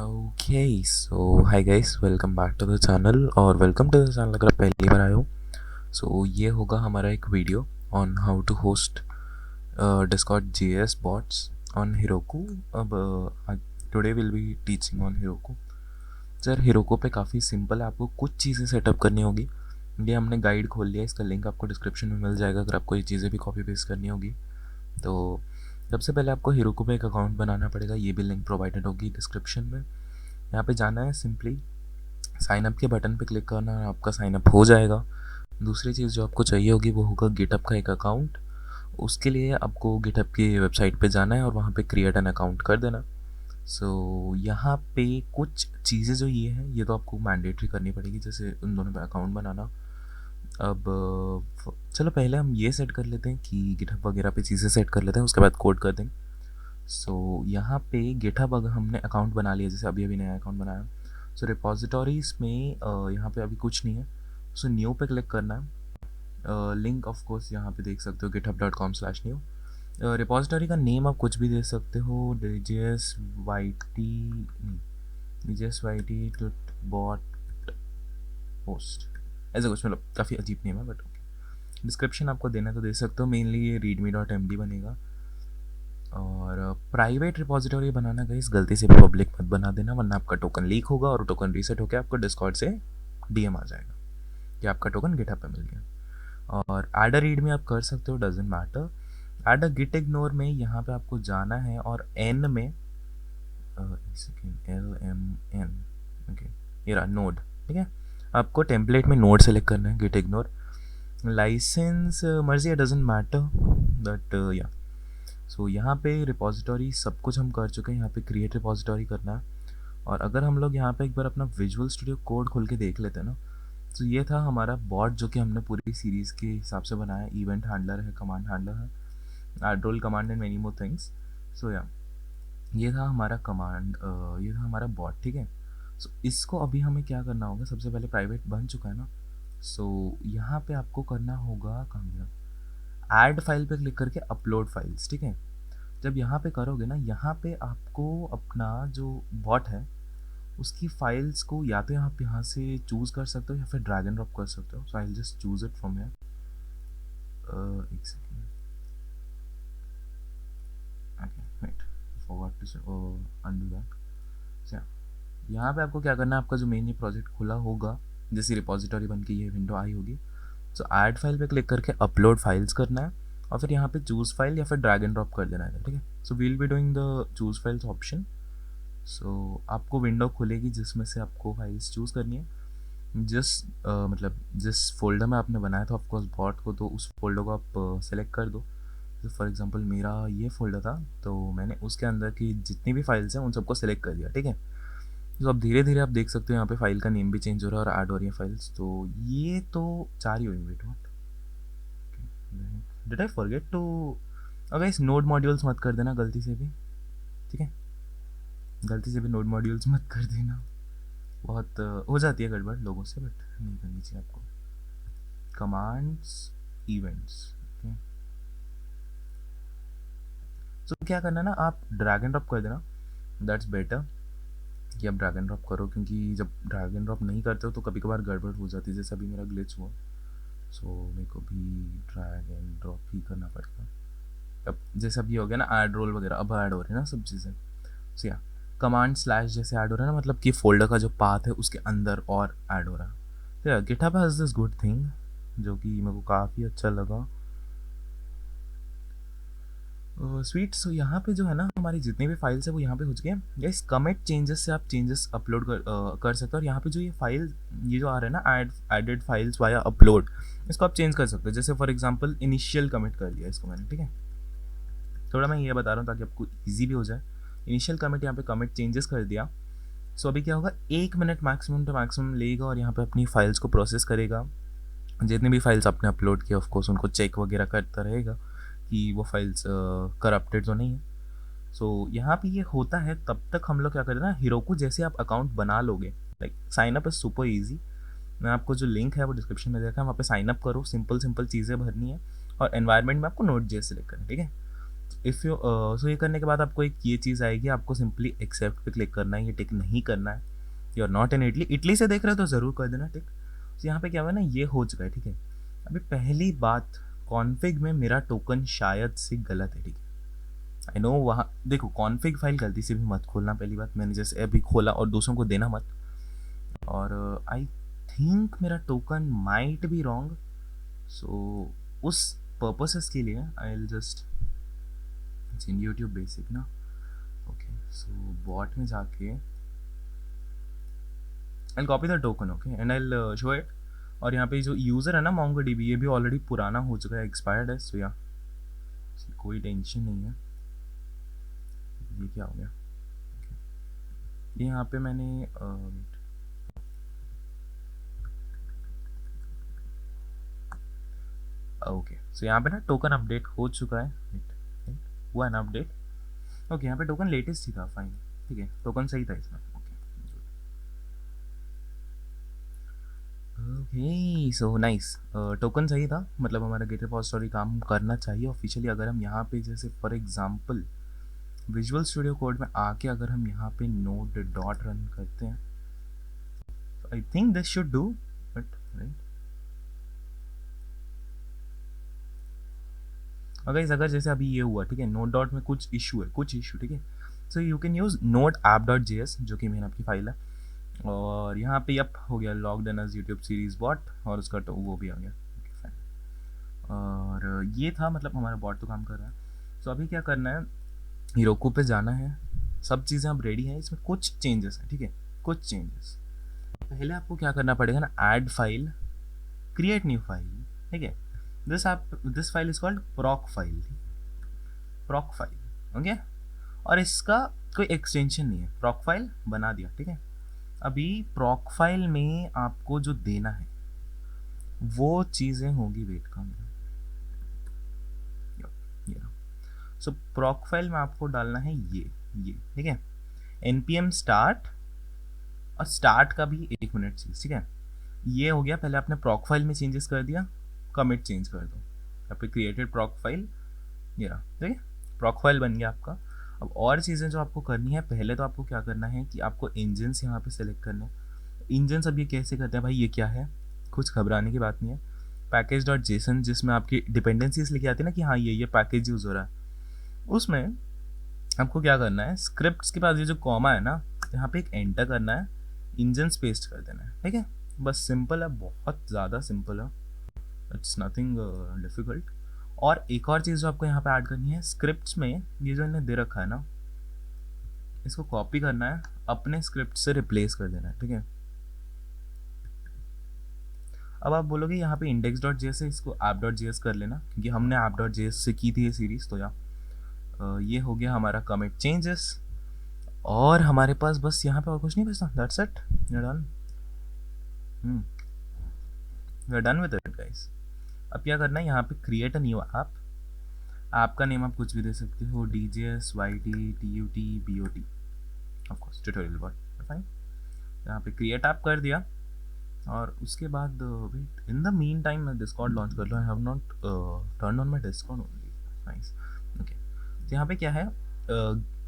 Okay, so hi guys, welcome back to the channel और welcome to the channel अगर आप पहली बार आए हो। So ये होगा हमारा एक video on how to host Discord JS bots on Heroku। अब today we'll be teaching on Heroku। Sir Heroku पे काफ़ी सिंपल है, आपको कुछ चीज़ें सेटअप करनी होगी। ये हमने गाइड खोल लिया, इसका लिंक आपको डिस्क्रिप्शन में मिल जाएगा अगर आपको ये चीज़ें भी कॉपी पेस्ट करनी होगी। तो सबसे पहले आपको Heroku पे एक अकाउंट बनाना पड़ेगा, ये भी लिंक प्रोवाइडेड होगी डिस्क्रिप्शन में। यहाँ पे जाना है, सिंपली साइन अप के बटन पे क्लिक करना है, आपका साइन अप हो जाएगा। दूसरी चीज़ जो आपको चाहिए होगी वो होगा गिटहब का एक अकाउंट। उसके लिए आपको गिटहब की वेबसाइट पे जाना है और वहाँ पे क्रिएट एन अकाउंट कर देना। सो यहाँ पे कुछ चीज़ें जो ये हैं ये तो आपको मैंडेटरी करनी पड़ेगी, जैसे उन दोनों पे अकाउंट बनाना। अब चलो पहले हम ये सेट कर लेते हैं कि गिटहब वगैरह पे चीज़ें सेट कर लेते हैं, उसके बाद कोड कर देंगे। सो यहाँ पे गिटहब अगर हमने अकाउंट बना लिया, जैसे अभी अभी नया अकाउंट बनाया, सो रिपोजिटरीज में यहाँ पे अभी कुछ नहीं है। सो न्यू पे क्लिक करना है। लिंक ऑफ कोर्स यहाँ पे देख सकते हो github.com/new। रिपोजिटरी का नेम आप कुछ भी दे सकते हो, djsyt bot post, ऐसा कुछ, मतलब काफ़ी अजीब नेम है बट डिस्क्रिप्शन आपको देना तो दे सकते हो। मेनली ये readme.md बनेगा। और प्राइवेट रिपोजिटरी बनाना गाइस गलती से भी पब्लिक मत बना देना, वरना आपका टोकन लीक होगा और टोकन रीसेट होकर आपको डिस्कॉर्ड से डीएम आ जाएगा कि आपका टोकन गिटहब पे मिल गया। और ऐड अ रीड में आप कर सकते हो, doesn't matter. Add a git ignore में यहाँ पे आपको जाना है और एन में LMN, ओके, ये रहा नोड, ठीक है। आपको टेम्पलेट में नोड सेलेक्ट करना है, गिट इग्नोर। लाइसेंस मर्जी है, डजेंट मैटर, बट या। सो यहाँ पे रिपोजिटरी सब कुछ हम कर चुके हैं, यहाँ पे क्रिएट रिपोजिटरी करना है। और अगर हम लोग यहाँ पे एक बार अपना विजुअल स्टूडियो कोड खोल के देख लेते हैं ना, तो ये था हमारा बॉट जो कि हमने पूरी सीरीज़ के हिसाब से बनाया। इवेंट हैंडलर है, कमांड हैंडलर है, add role command and many more things. So या ये था हमारा कमांड, ये था हमारा बॉट, ठीक है। सो इसको अभी हमें क्या करना होगा, सबसे पहले प्राइवेट बन चुका है ना। सो यहाँ पे आपको करना होगा, कहाँ गया, ऐड फाइल पे क्लिक करके अपलोड फाइल्स, ठीक है। जब यहाँ पे करोगे ना, यहाँ पे आपको अपना जो बॉट है उसकी फाइल्स को या तो आप यहाँ से चूज़ कर सकते हो या फिर ड्रैग एंड ड्रॉप कर सकते हो। So I will just choose it from here. एक second, okay wait, forward to undo that. So यहाँ पे आपको क्या करना है, आपका जो मेन ये प्रोजेक्ट खुला होगा, जैसी रिपोजिटरी बन के ये विंडो आई होगी, सो ऐड फाइल पे क्लिक करके अपलोड फाइल्स करना है और फिर यहाँ पे चूज़ फाइल या फिर ड्रैग एंड ड्रॉप कर देना है, ठीक है। So we'll be doing the choose files option. So आपको विंडो खुलेगी जिसमें से आपको फाइल्स चूज़ करनी है। मतलब जिस फोल्डर में आपने बनाया था ऑफकोर्स बॉट को, तो उस फोल्डर को आप सेलेक्ट कर दो। तो फॉर एग्जांपल मेरा ये फोल्डर था, तो मैंने उसके अंदर की जितनी भी फाइल्स हैं उन सबको सेलेक्ट कर दिया, ठीक है। तो अब धीरे धीरे आप देख सकते हो यहाँ पे फाइल का नेम भी चेंज हो रहा है और ऐड हो रही है फाइल्स। तो ये तो 4 ही हुई, wait what, did I forget to, अगर इस नोड मॉड्यूल्स मत कर देना गलती से भी, ठीक है। गलती से भी नोड मॉड्यूल्स मत कर देना, बहुत हो जाती है गड़बड़ लोगों से, बट नहीं करनी चाहिए आपको। Commands, events, okay. सो क्या करना ना, आप ड्रैग एंड ड्रॉप कर देना, दैट्स बेटर कि आप ड्रैग एंड ड्रॉप करो, क्योंकि जब ड्रैग एंड ड्रॉप नहीं करते हो तो कभी कभार गड़बड़ हो जाती है, जैसे अभी मेरा ग्लिच हुआ। सो मेरे को भी ड्रैग एंड ड्रॉप ही करना पड़ेगा। अब जैसे अभी हो गया ना ऐड रोल वगैरह, अब ऐड हो रही है ना सब चीज़ें। सो या कमांड स्लैश जैसे ऐड हो रहा है ना, मतलब कि फोल्डर का जो पाथ है उसके अंदर और ऐड हो रहा है। तो यार GitHub has this good thing जो कि मेरे को काफ़ी अच्छा लगा, स्वीट। सो यहाँ पे जो है ना, हमारी जितनी भी फाइल्स है वो यहाँ पे हो चुकी है। गाइस कमिट चेंजेस से आप चेंजेस अपलोड कर सकते हो। और यहाँ पे जो ये फाइल, ये जो आ रहा है ना, एडेड फाइल्स वाया अपलोड, इसको आप चेंज कर सकते हो। जैसे फॉर एग्जांपल इनिशियल कमिट कर दिया इसको मैंने, ठीक है। थोड़ा मैं ये बता रहा हूँ ताकि आपको ईजी भी हो जाए। इनिशियल कमिट, यहाँ पे कमिट चेंजेस कर दिया। सो अभी क्या होगा, 1 मिनट मैक्सिमम टू मैक्सिमम लेगा और यहाँ पे अपनी फाइल्स को प्रोसेस करेगा। जितनी भी फाइल्स आपने अपलोड किया ऑफकोर्स उनको चेक वगैरह करता रहेगा कि वो फाइल्स करप्टेड तो नहीं है। सो यहाँ पे ये होता है, तब तक हम लोग क्या करें ना, Heroku जैसे आप अकाउंट बना लोगे, like sign up is super easy. मैं आपको जो लिंक है वो डिस्क्रिप्शन में देखा है, वहाँ पे साइन अप करो, सिंपल सिंपल चीज़ें भरनी है और एनवायरनमेंट में आपको Node.js सेलेक्ट करना है, ठीक है। इफ़ यू सो ये करने के बाद आपको एक ये चीज़ आएगी, आपको सिंपली एक्सेप्ट पे क्लिक करना है, ये टिक नहीं करना है। You are not in Italy, Italy से देख रहे हो तो ज़रूर कर देना टिक। तो यहाँ पे क्या हुआ ना, ये हो चुका है, ठीक है। अभी पहली बात, कॉन्फ़िग में मेरा टोकन शायद से गलत है, ठीक है। आई नो, वहाँ देखो कॉन्फ़िग फाइल गलती से भी मत खोलना, पहली बात। मैंने जैसे अभी खोला और दूसरों को देना मत। और आई थिंक मेरा token might be wrong, so उस पर्पसेस के लिए I will just in YouTube basic ना। ओके, सो बॉट में जाके I copy the token, okay, and I show it. और यहाँ पे जो यूज़र है ना MongoDB, ये भी ऑलरेडी पुराना हो चुका है, एक्सपायर्ड है। सो या कोई टेंशन नहीं है। ये क्या हो गया, ये यहाँ पे मैंने ओके, सो यहाँ पे ना टोकन अपडेट हो चुका है, हुआ है ना अपडेट। ओके, यहाँ पे टोकन लेटेस्ट ही था, फाइन, ठीक है, टोकन सही था इसमें। ओके, सो नाइस, टोकन सही था, मतलब हमारा गिट रिपॉजिटरी काम करना चाहिए ऑफिशियली। अगर हम यहाँ पे जैसे for example visual studio code में आके अगर हम यहाँ पे नोड डॉट रन करते हैं, I think this should do, but right. अगर जैसे अभी ये हुआ, ठीक है, नोड डॉट में कुछ इशू है, ठीक है। So you can use node app dot JS, जो कि मेन आपकी फाइल है। और यहाँ पे यप हो गया logged in as YouTube series bot, और उसका तो वो भी आ गया, ओके फाइन। और ये था, मतलब हमारा बॉट तो काम कर रहा है। सो अभी क्या करना है, हीरोको पे जाना है, सब चीज़ें अब रेडी हैं, इसमें कुछ चेंजेस हैं, ठीक है, कुछ चेंजेस। पहले आपको क्या करना पड़ेगा ना, add file, create new file, ठीक है। This file is called प्रॉक file, okay. और इसका कोई एक्सटेंशन नहीं है, प्रॉक फाइल बना दिया, ठीक है। अभी प्रॉक फाइल में आपको जो देना है वो चीज़ें होंगी, वेट का सो प्रॉक फाइल में आपको डालना है ये, ठीक है, npm स्टार्ट, और स्टार्ट का भी 1 मिनट चीज़, ठीक है। ये हो गया, पहले आपने प्रॉक फाइल में चेंजेस कर दिया, कमिट चेंज कर दो, यहाँ पे क्रिएटेड प्रॉक फाइल, ये रहा, ठीक है, प्रॉक फाइल बन गया आपका। अब और चीज़ें जो आपको करनी है, पहले तो आपको क्या करना है कि आपको इंजन्स यहाँ पे सेलेक्ट करने हैं। इंजन्स अब ये कैसे करते हैं भाई, ये क्या है, कुछ घबराने की बात नहीं है। पैकेज डॉट जेसन, जिसमें आपकी डिपेंडेंसीज लिखी आती है ना कि हाँ ये पैकेज यूज़ हो रहा है, उसमें आपको क्या करना है, स्क्रिप्ट्स के पास ये जो कॉमा है ना, यहाँ पे एक एंटर करना है, इंजन्स पेस्ट कर देना है, ठीक है। बस सिंपल है, बहुत ज़्यादा सिंपल है, इट्स नथिंग डिफ़िकल्ट। और एक और चीज़ जो आपको यहाँ पे ऐड करनी है, स्क्रिप्ट्स में ये जो इन्हें दे रखा है ना, इसको कॉपी करना है, अपने स्क्रिप्ट से रिप्लेस कर देना है, ठीक है। अब आप बोलोगे यहाँ पे index डॉट जेएस से इसको ऐप डॉट जेएस कर लेना, क्योंकि हमने ऐप डॉट जेएस से की थी ये सीरीज़। तो ये हो गया हमारा कमिट चेंजेस, और हमारे पास बस यहाँ पे और कुछ नहीं बचता, that's it, we are done, we are done with it guys. अब क्या करना है, यहाँ पे create a new app, app का नेम आप कुछ भी दे सकते हो, DJS YT TUT BOT, of course tutorial bot, fine. यहाँ पे क्रिएट ऐप कर दिया, और उसके बाद wait, in the meantime मैं डिस्कॉर्ड लॉन्च कर लूँ, I have not turn on my Discord only, nice, okay. तो यहाँ पे क्या है,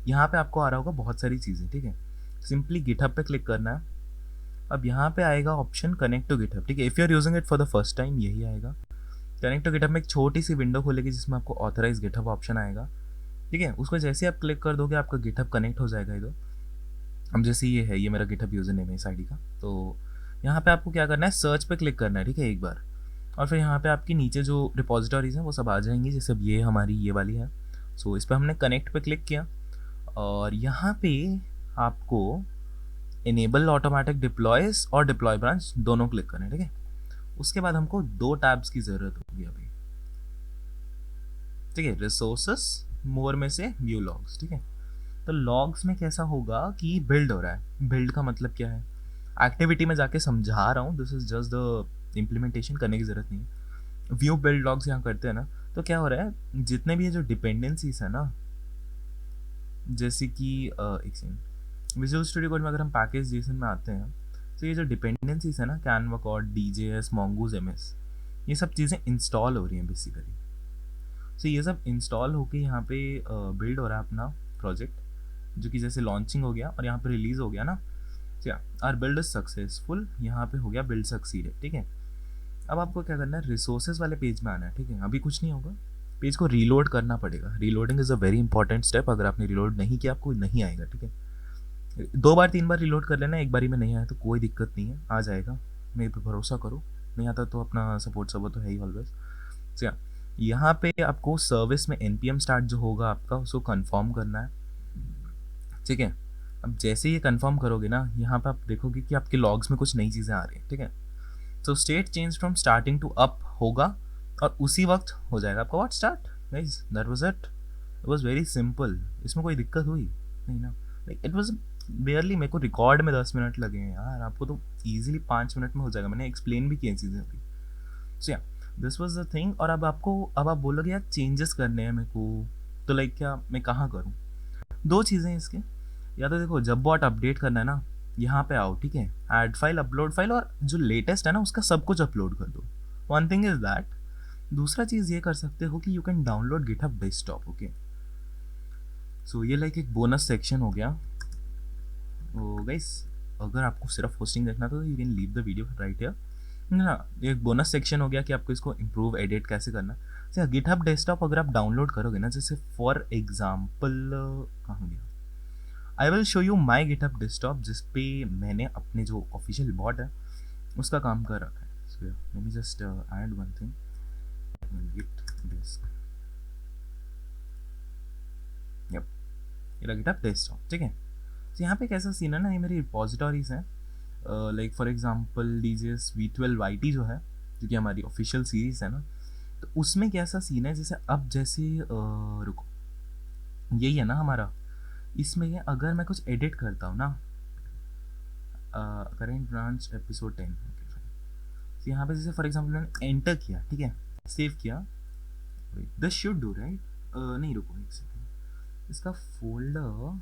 यहाँ पे आपको आ रहा होगा बहुत सारी चीज़ें, ठीक है। सिंपली गिटहब पे क्लिक करना है। अब यहाँ पे आएगा ऑप्शन कनेक्ट टू गिटहब, ठीक है, if you are using it for the first time यही आएगा। कनेक्ट टू गिटहब में एक छोटी सी विंडो खुलेगी जिसमें आपको ऑथराइज गिटहब ऑप्शन आएगा, ठीक है। उसको जैसे आप क्लिक कर दोगे आपका गिटहब कनेक्ट हो जाएगा इधर। अब जैसे ये है, ये मेरा गिटहब यूज़र नेम है इस आईडी का। तो यहाँ पे आपको क्या करना है, सर्च पे क्लिक करना है, ठीक है, एक बार, और फिर यहाँ पे आपकी नीचे जो रिपोजिटरीज हैं वो सब आ जाएंगी, जैसे अब ये हमारी ये वाली है। सो इस पर हमने कनेक्ट पे क्लिक किया, और यहाँ पे आपको इनेबल ऑटोमेटिक डिप्लॉयज और डिप्लॉय ब्रांच दोनों क्लिक करना है, ठीक है। उसके बाद हमको 2 टैब्स की ज़रूरत होगी अभी, ठीक है, रिसोर्सेस, मोर में से व्यू लॉग्स, ठीक है। तो लॉग्स में कैसा होगा कि बिल्ड हो रहा है, बिल्ड का मतलब क्या है, एक्टिविटी में जाके समझा रहा हूँ, this is just the implementation, करने की ज़रूरत नहीं है। व्यू बिल्ड लॉग्स यहाँ करते हैं ना, तो क्या हो रहा है, जितने भी ये जो डिपेंडेंसीज है ना, जैसे कि एक सेकंड, विजुअल स्टूडियो कोड में अगर हम पैकेज जेसन में आते हैं, तो ये जो डिपेंडेंसीज है ना, Canva code, DJS, Mongoose MS, ये सब चीज़ें इंस्टॉल हो रही हैं बेसिकली। सो ये सब इंस्टॉल होके यहाँ पे बिल्ड हो रहा है अपना प्रोजेक्ट, जो कि जैसे लॉन्चिंग हो गया और यहाँ पे रिलीज़ हो गया ना। क्या आर बिल्ड इज सक्सेसफुल, यहाँ पे हो गया बिल्ड सक्सीड, ठीक है। अब आपको क्या करना है, रिसोर्सेज वाले पेज में आना है, ठीक है। अभी कुछ नहीं होगा, पेज को रीलोड करना पड़ेगा। Reloading is a very important step. अगर आपने रीलोड नहीं किया आपको नहीं आएगा, ठीक है। 2 बार 3 बार रीलोड कर लेना, एक बारी में नहीं आया तो कोई दिक्कत नहीं है, आ जाएगा, मेरे पे भरोसा करो। नहीं आता तो अपना सपोर्ट सर्वर तो है ही ऑलवेज। क्या यहाँ पे आपको सर्विस में npm स्टार्ट जो होगा आपका, उसको कंफर्म करना है, ठीक है। अब जैसे ये कंफर्म करोगे ना, यहाँ पे आप देखोगे कि आपके लॉग्स में कुछ नई चीज़ें आ रही हैं, ठीक है। तो state change from starting to up होगा और उसी वक्त हो जाएगा आपका what start. Guys that was it was very simple. इसमें कोई दिक्कत हुई नहीं ना, लाइक इट वाज बेयरली, मेरे को रिकॉर्ड में 10 मिनट लगे हैं यार, आपको तो ईजिली 5 मिनट में हो जाएगा। मैंने एक्सप्लेन भी किए चीज़ें अभी। सो या दिस वाज द थिंग। और अब आप बोलोगे यार चेंजेस करने हैं मेरे को, तो लाइक क्या मैं कहाँ करूँ? 2 चीज़ें हैं इसके। या तो देखो, जब बॉट अपडेट करना है ना, यहाँ पे आओ, ठीक है, ऐड फाइल, अपलोड फाइल, और जो लेटेस्ट है ना उसका सब कुछ अपलोड कर दो। One thing is that. दूसरा चीज़ ये कर सकते हो कि you can download GitHub desktop, okay. So ये लाइक एक बोनस सेक्शन हो गया। ओ गाइस, अगर आपको सिर्फ होस्टिंग देखना तो you can leave the video right here ना। ये एक बोनस सेक्शन हो गया कि आपको इसको इम्प्रूव एडिट कैसे करना है। गिटहब डेस्कटॉप अगर आप डाउनलोड करोगे ना, जैसे फॉर एग्जाम्पल कहाँ गया, I will show you my GitHub desktop, जिस पे मैंने अपने जो ऑफिशियल बॉट है उसका काम कर रखा है। So let me just add one thing, git desk, yup, ये गिटहब डेस्कटॉप, ठीक है। तो यहाँ पे कैसा सीन है ना, ये मेरी रिपोजिटरीज हैं, like for example DJS V12YT जो है, जो कि हमारी ऑफिशियल सीरीज है ना, तो उसमें कैसा सीन है, जैसे अब जैसे रुको, यही है ना हमारा, इसमें अगर मैं कुछ एडिट करता हूँ ना, करेंट ब्रांच एपिसोड 10, तो यहाँ पे जैसे फॉर एग्जांपल मैंने एंटर किया, ठीक है, सेव किया, दिस शुड डू राइट, नहीं रुको एक सेकेंड, इसका folder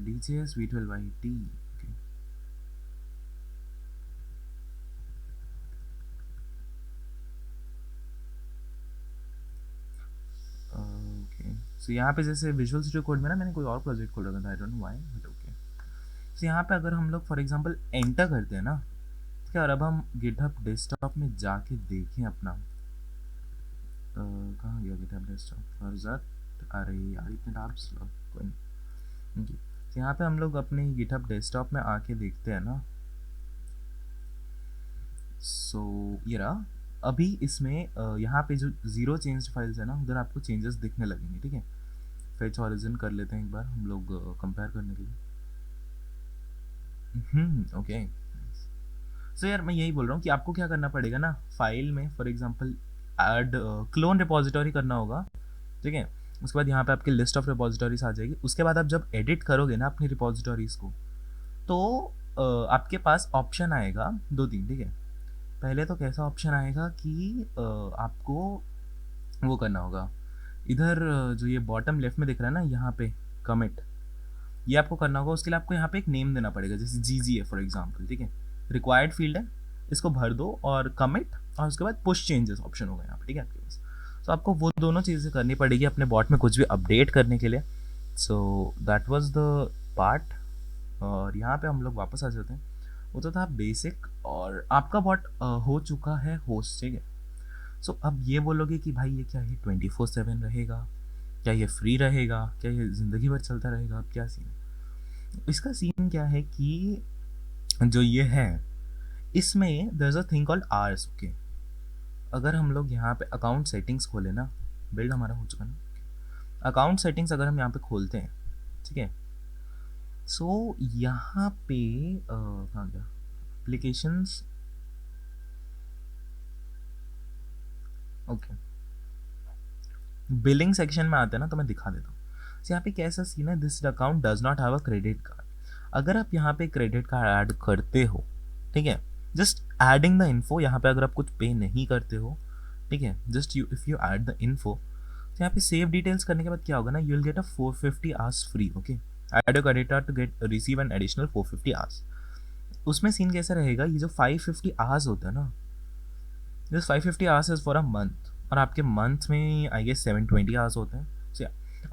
DJS V12YT, okay, okay. So यहाँ पे जैसे विजुअल स्टूडियो कोड में ना मैंने कोई और प्रोजेक्ट खोल रखा था, I don't know why, but okay. So यहाँ पे अगर हम लोग फॉर एग्जांपल एंटर करते हैं ना, ठीक है, और अब हम गिटहब डेस्कटॉप में जाके देखें अपना, कहाँ गया गिटहब डेस्कटॉप, फरजात, अरे यार इतने टैब्स, कोई नहीं, ओके। तो यहाँ पे हम लोग अपने गिटहब डेस्कटॉप में आके देखते हैं ना, सो ये रहा। अभी इसमें यहाँ पे जो 0 चेंज्ड फाइल्स है ना, उधर आपको चेंजेस दिखने लगेंगे, ठीक है। फेच ऑरिजिन कर लेते हैं एक बार हम लोग कंपेयर करने के लिए। ओके। सो यार मैं यही बोल रहा हूँ कि आपको क्या करना पड़ेगा ना, फाइल में for example add clone repository करना होगा, ठीक है। उसके बाद यहाँ पे आपकी लिस्ट ऑफ रिपोजिटरीज आ जाएगी। उसके बाद आप जब एडिट करोगे ना अपनी रिपोजिटरीज को, तो आपके पास ऑप्शन आएगा 2-3, ठीक है। पहले तो कैसा ऑप्शन आएगा कि आपको वो करना होगा, इधर जो ये बॉटम लेफ्ट में दिख रहा है ना, यहाँ पे कमिट, ये आपको करना होगा। उसके लिए आपको यहाँ पे एक नेम देना पड़ेगा, जैसे GG है फॉर एग्जांपल, ठीक है। रिक्वायर्ड फील्ड है, इसको भर दो और कमिट, और उसके बाद पुश चेंजेस ऑप्शन होगा यहाँ पे, ठीक है आपके पास। तो आपको वो दोनों चीज़ें करनी पड़ेगी अपने बॉट में कुछ भी अपडेट करने के लिए। So that was the part. और यहाँ पे हम लोग वापस आ जाते हैं। वो तो था बेसिक, और आपका बॉट हो चुका है होस्ट, ठीक है। सो अब ये बोलोगे कि भाई ये क्या है, 24/7 रहेगा, क्या ये फ्री रहेगा, क्या ये ज़िंदगी भर चलता रहेगा, अब क्या सीन है? इसका सीन क्या है कि जो ये है, इसमें there is a thing called hours, okay. अगर हम लोग यहाँ पे अकाउंट सेटिंग्स खोले ना, बिल्ड हमारा हो चुका ना, अकाउंट सेटिंग्स अगर हम यहाँ पे खोलते हैं, ठीक है। सो यहाँ पे कहाँ गया, एप्लीकेशंस, ओके, बिलिंग सेक्शन में आते हैं ना, तो मैं दिखा देता हूँ। तो यहाँ पे कैसा सीन है, this account does not have a credit card. अगर आप यहाँ पे क्रेडिट कार्ड ऐड करते हो, ठीक है, जस्ट एडिंग द इन्फो, यहाँ पे अगर आप कुछ पे नहीं करते हो, ठीक है, just you if you add the info, तो यहाँ पे सेव डिटेल्स करने के बाद क्या होगा ना, you will get a 450 hours free, okay. Add your credit card to get receive an additional 450 hours. उसमें सीन कैसा रहेगा, ये जो 550 आवर्स होता है ना, this 550 hours is for a month, और आपके मंथ में आई गेस 720 आवर्स होते हैं। सो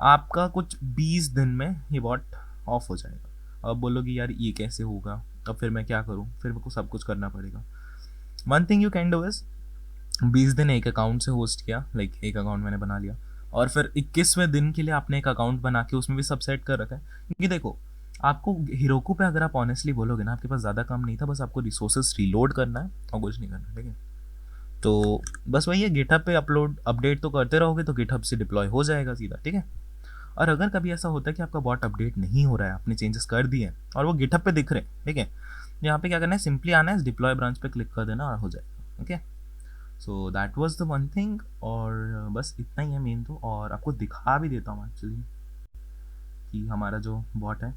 आपका कुछ 20 दिन में ये बॉट ऑफ हो जाएगा। अब बोलोगे यार ये कैसे होगा, अब फिर मैं क्या करूँ, फिर मेरे को सब कुछ करना पड़ेगा। One thing you can do is 20 दिन एक अकाउंट से होस्ट किया, लाइक एक अकाउंट मैंने बना लिया, और फिर 21वें दिन के लिए आपने एक अकाउंट बना के उसमें भी सब सेट कर रखा है। क्योंकि देखो, आपको हिरोकू पे अगर आप ऑनेस्टली बोलोगे ना, आपके पास ज़्यादा काम नहीं था, बस आपको रिसोर्सेज रीलोड करना है और कुछ नहीं करना, ठीक है। तो बस वही है, गिटहब पे अपलोड अपडेट तो करते रहोगे तो गिटहब से डिप्लॉय हो जाएगा सीधा, ठीक है। और अगर कभी ऐसा होता है कि आपका बॉट अपडेट नहीं हो रहा है, आपने चेंजेस कर दिए हैं और वो गिटहब पे दिख रहे हैं, ठीक है, यहाँ पे क्या करना है, सिंपली आना है, डिप्लॉय ब्रांच पे क्लिक कर देना और हो जाएगा, okay. So that was the one thing, और बस इतना ही है मेन तो। और आपको दिखा भी देता हूँ एक्चुअली कि हमारा जो बॉट है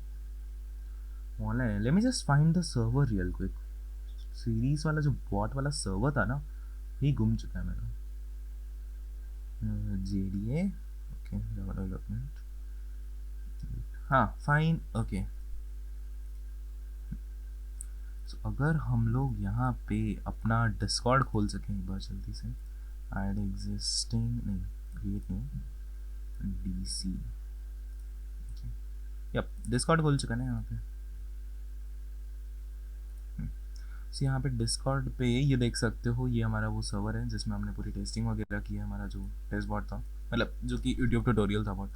ऑनलाइन है। Late me just find the server real quick. Series वाला जो बॉट वाला सर्वर था ना, ये गुम चुका है मेरा। JDA, ओके, जावा डेवलपमेंट, हाँ फाइन, ओके। सो अगर हम लोग यहाँ पे अपना डिस्कॉर्ड खोल सकें एक बार जल्दी से, ऐड एग्जिस्टिंग नहीं, क्रिएट नहीं, DC, यप डिस्कॉर्ड खोल चुका है ना यहाँ पे। सो यहाँ पे डिस्कॉर्ड पे ये देख सकते हो, ये हमारा वो सर्वर है जिसमें हमने पूरी टेस्टिंग वगैरह की है, हमारा जो टेस्ट बॉट था, मतलब जो कि यूट्यूब ट्यूटोरियल था बॉट।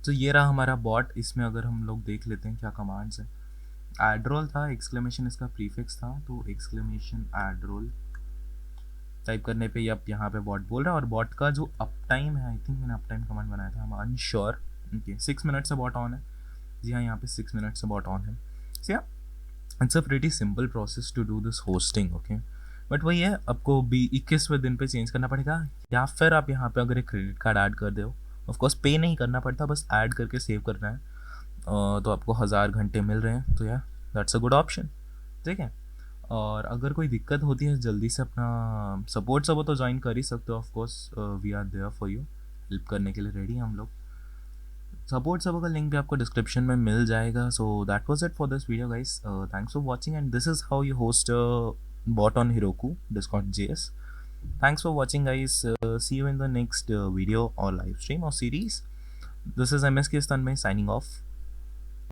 तो ये रहा हमारा बॉट। इसमें अगर हम लोग देख लेते हैं क्या कमांड्स है, एडरोल था, एक्सक्लेमेशन इसका प्रीफिक्स था, तो एक्सक्लेमेशन एडरोल टाइप करने पे अब यहाँ पे बॉट बोल रहा है। और बॉट का जो अप टाइम है, आई थिंक मैंने अप टाइम कमांड बनाया था, I am unsure, okay 6 minute से बॉट ऑन है। जी हाँ, यहाँ पे 6 मिनट से बॉट ऑन है। सो या it's a pretty simple process to do this hosting, okay. But वही है, आपको भी 21वें दिन पे चेंज करना पड़ेगा, या फिर आप यहाँ पे अगर एक क्रेडिट कार्ड ऐड कर दो, ऑफकोर्स पे नहीं करना पड़ता, बस ऐड करके सेव करना है। तो आपको 1000 घंटे मिल रहे हैं, तो या दैट्स अ गुड ऑप्शन, ठीक है। और अगर कोई दिक्कत होती है जल्दी से अपना सपोर्ट सब तो ज्वाइन कर ही सकते हो, of course we are there for you, help करने के लिए रेडी हैं हम लोग। सपोर्ट सब का लिंक भी आपको डिस्क्रिप्शन में मिल जाएगा। So that was it for this video guys, thanks for watching and this is how you host bot on Heroku Discord.js. Thanks for watching guys, see you in the next video or live stream or series. This is MSK Stanmay signing off.